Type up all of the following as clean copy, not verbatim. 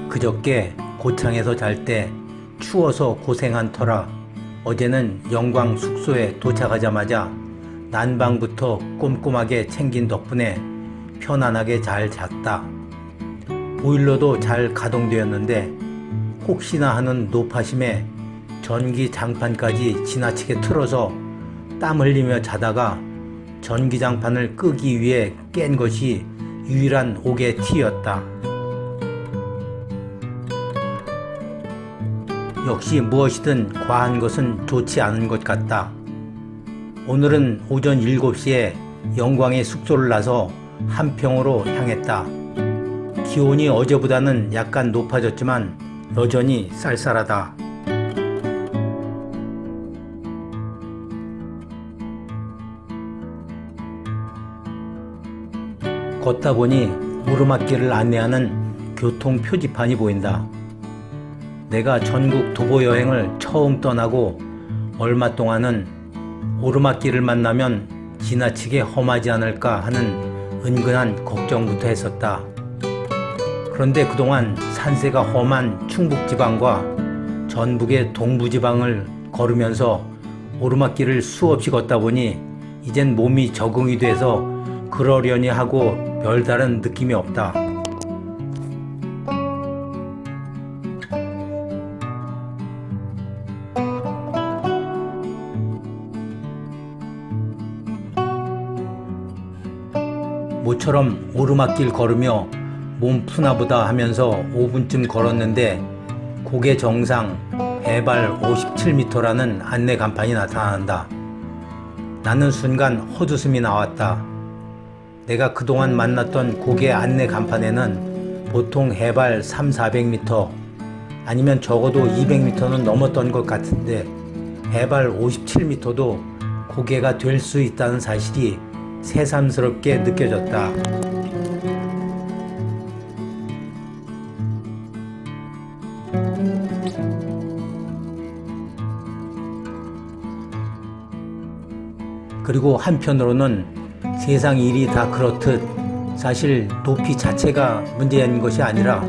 그저께 고창에서 잘 때 추워서 고생한 터라 어제는 영광 숙소에 도착하자마자 난방부터 꼼꼼하게 챙긴 덕분에 편안하게 잘 잤다. 보일러도 잘 가동되었는데 혹시나 하는 노파심에 전기 장판까지 지나치게 틀어서 땀 흘리며 자다가 전기장판을 끄기 위해 깬 것이 유일한 옥의 티였다. 역시 무엇이든 과한 것은 좋지 않은 것 같다. 오늘은 오전 7시에 영광의 숙소를 나서 한평으로 향했다. 기온이 어제보다는 약간 높아졌지만 여전히 쌀쌀하다. 걷다 보니 오르막길을 안내하는 교통 표지판이 보인다. 내가 전국 도보 여행을 처음 떠나고 얼마 동안은 오르막길을 만나면 지나치게 험하지 않을까 하는 은근한 걱정부터 했었다. 그런데 그동안 산세가 험한 충북지방과 전북의 동부지방을 걸으면서 오르막길을 수없이 걷다 보니 이젠 몸이 적응이 돼서 그러려니 하고 별다른 느낌이 없다. 모처럼 오르막길 걸으며 몸 푸나보다 하면서 5분쯤 걸었는데 고개 정상 해발 57m라는 안내 간판이 나타난다. 나는 순간 헛웃음이 나왔다. 내가 그동안 만났던 고개 안내 간판에는 보통 해발 300~400m 아니면 적어도 200m는 넘었던 것 같은데 해발 57m도 고개가 될 수 있다는 사실이 새삼스럽게 느껴졌다. 그리고 한편으로는 세상 일이 다 그렇듯 사실 높이 자체가 문제인 것이 아니라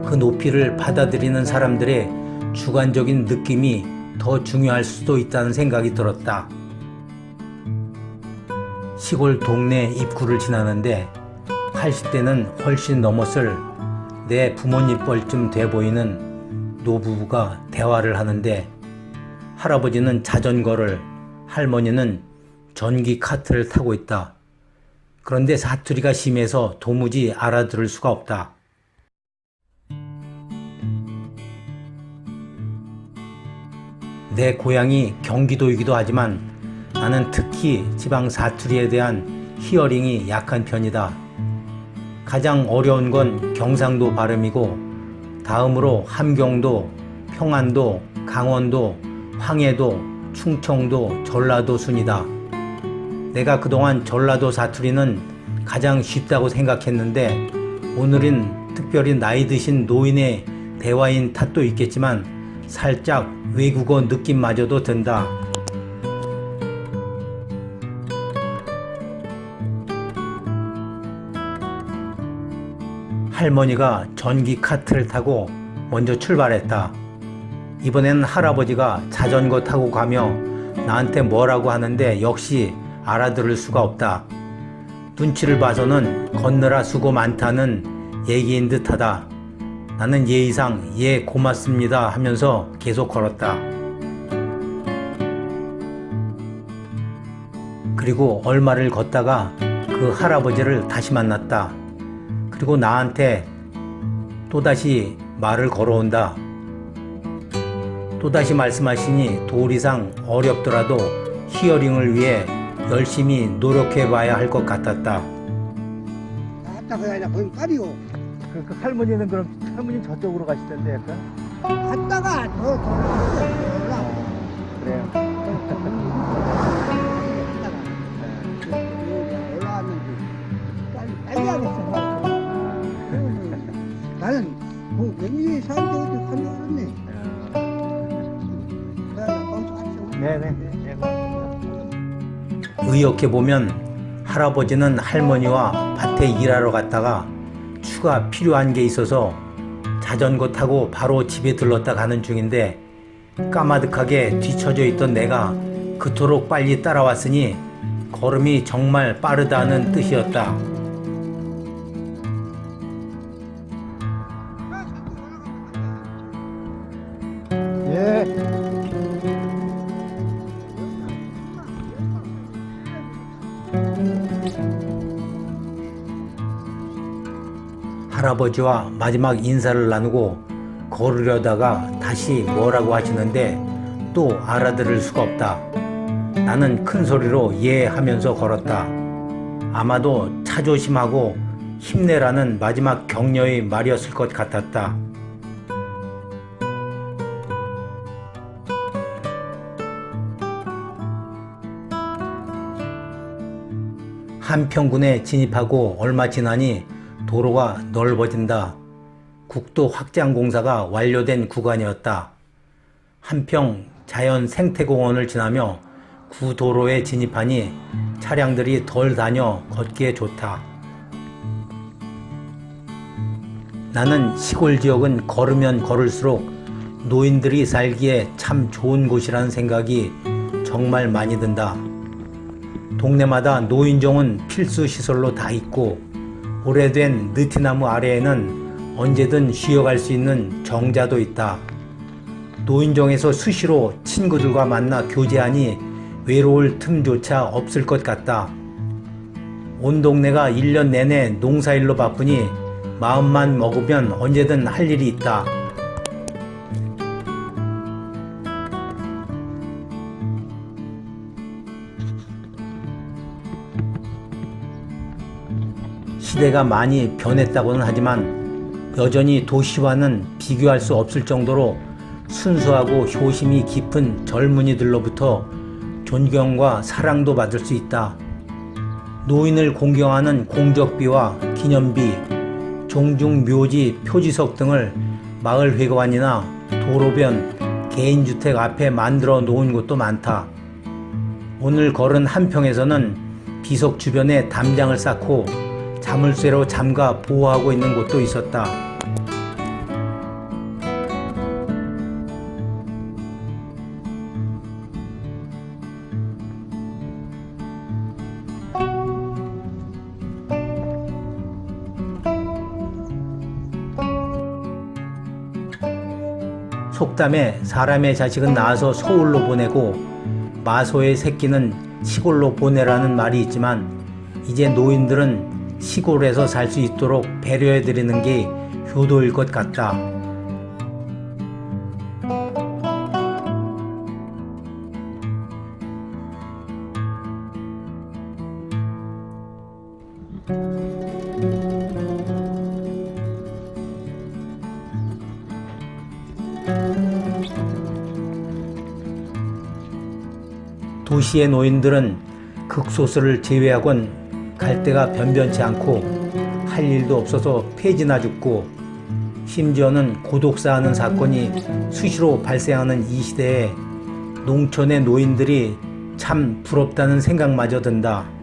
그 높이를 받아들이는 사람들의 주관적인 느낌이 더 중요할 수도 있다는 생각이 들었다. 시골 동네 입구를 지나는데 80대는 훨씬 넘었을 내 부모님 뻘쯤 돼 보이는 노부부가 대화를 하는데 할아버지는 자전거를, 할머니는 전기 카트를 타고 있다. 그런데 사투리가 심해서 도무지 알아들을 수가 없다. 내 고향이 경기도이기도 하지만 나는 특히 지방 사투리에 대한 히어링이 약한 편이다. 가장 어려운 건 경상도 발음이고 다음으로 함경도, 평안도, 강원도, 황해도, 충청도, 전라도 순이다. 내가 그동안 전라도 사투리는 가장 쉽다고 생각했는데 오늘은 특별히 나이 드신 노인의 대화인 탓도 있겠지만 살짝 외국어 느낌마저도 든다. 할머니가 전기 카트를 타고 먼저 출발했다. 이번에는 할아버지가 자전거 타고 가며 나한테 뭐라고 하는데 역시 알아들을 수가 없다. 눈치를 봐서는 걷느라 수고 많다는 얘기인 듯하다. 나는 예의상 예 고맙습니다 하면서 계속 걸었다. 그리고 얼마를 걷다가 그 할아버지를 다시 만났다. 그리고 나한테 또다시 말을 걸어온다. 또다시 말씀하시니 도리상 어렵더라도 히어링을 위해 열심히 노력해봐야 할 것 같았다. 갔다가 아니라 거기 까리요. 그 할머니는 그럼 할머니 저쪽으로 가시던데 약간? 갔다가 더 올라. 그래요. 올라왔는데 빨리 하겠어. 나는 뭐 웬일이 사람들도 한다고 그랬네. 네네. 의역해보면 할아버지는 할머니와 밭에 일하러 갔다가 추가 필요한 게 있어서 자전거 타고 바로 집에 들렀다 가는 중인데 까마득하게 뒤처져 있던 내가 그토록 빨리 따라왔으니 걸음이 정말 빠르다는 뜻이었다. 예. 할아버지와 마지막 인사를 나누고 걸으려다가 다시 뭐라고 하시는데 또 알아들을 수가 없다. 나는 큰 소리로 예 하면서 걸었다. 아마도 차조심하고 힘내라는 마지막 격려의 말이었을 것 같았다. 한평군에 진입하고 얼마 지나니 도로가 넓어진다. 국도 확장 공사가 완료된 구간이었다. 한평 자연생태공원을 지나며 구도로에 진입하니 차량들이 덜 다녀 걷기에 좋다. 나는 시골 지역은 걸으면 걸을수록 노인들이 살기에 참 좋은 곳이라는 생각이 정말 많이 든다. 동네마다 노인정은 필수 시설로 다 있고 오래된 느티나무 아래에는 언제든 쉬어갈 수 있는 정자도 있다. 노인정에서 수시로 친구들과 만나 교제하니 외로울 틈조차 없을 것 같다. 온 동네가 1년 내내 농사일로 바쁘니 마음만 먹으면 언제든 할 일이 있다. 시대가 많이 변했다고는 하지만 여전히 도시와는 비교할 수 없을 정도로 순수하고 효심이 깊은 젊은이들로부터 존경과 사랑도 받을 수 있다. 노인을 공경하는 공적비와 기념비, 종중묘지 표지석 등을 마을회관이나 도로변, 개인주택 앞에 만들어 놓은 곳도 많다. 오늘 걸은 한평에서는 비석 주변에 담장을 쌓고 자물쇠로 잠가 보호하고 있는 곳도 있었다. 속담에 사람의 자식은 낳아서 서울로 보내고 마소의 새끼는 시골로 보내라는 말이 있지만 이제 노인들은 시골에서 살 수 있도록 배려해드리는 게 효도일 것 같다. 도시의 노인들은 극소수를 제외하곤 갈 데가 변변치 않고 할 일도 없어서 폐지나 죽고 심지어는 고독사하는 사건이 수시로 발생하는 이 시대에 농촌의 노인들이 참 부럽다는 생각마저 든다.